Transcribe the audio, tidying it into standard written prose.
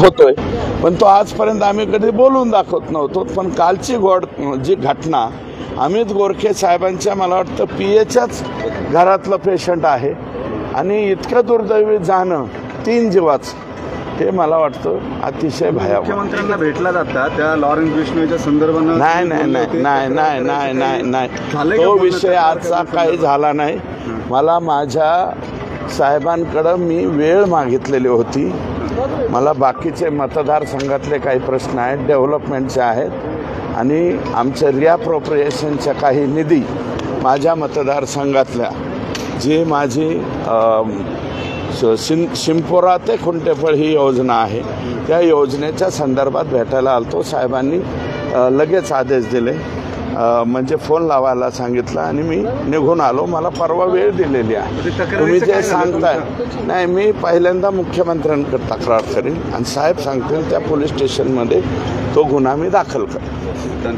होतोय, पण तो आजपर्यंत आम्ही कधी बोलून दाखवत नव्हतो। पण कालची जी घटना अमित गोरखे साहेबांच्या मला वाटतं पीएच्याच घरातलं पेशंट आहे आणि इतकं दुर्दैवी जाणं 3 जीवाचं, हे मला वाटतं अतिशय भयावह। मुख्यमंत्र्यांना भेटला जाता त्या लॉरेन्स बिश्नोईच्या संदर्भात नाही, तो विषय आजचा काही झाला नाही। मला माझ्या साहेबांकडं मी वेळ मागितलेली होती। मला बाकीचे मतदारसंघातले काही प्रश्न आहेत, डेव्हलपमेंटचे आहेत आणि आमच्या रिअप्रोप्रिएशनच्या काही निधी माझ्या मतदारसंघातल्या जी माझी शिंपोरा ते खुंटेफळ ही योजना आहे, त्या योजनेच्या संदर्भात भेटायला आलतो। साहेबांनी लगेच आदेश दिले, म्हणजे फोन लावायला सांगितलं आणि मी निघून आलो। मला परवा वेळ दिलेली आहे। तुम्ही जे सांगताय, नाही, मी पहिल्यांदा मुख्यमंत्र्यांकडे तक्रार करीन आणि साहेब सांगतील त्या पोलीस स्टेशनमध्ये तो गुन्हा मी दाखल करेन।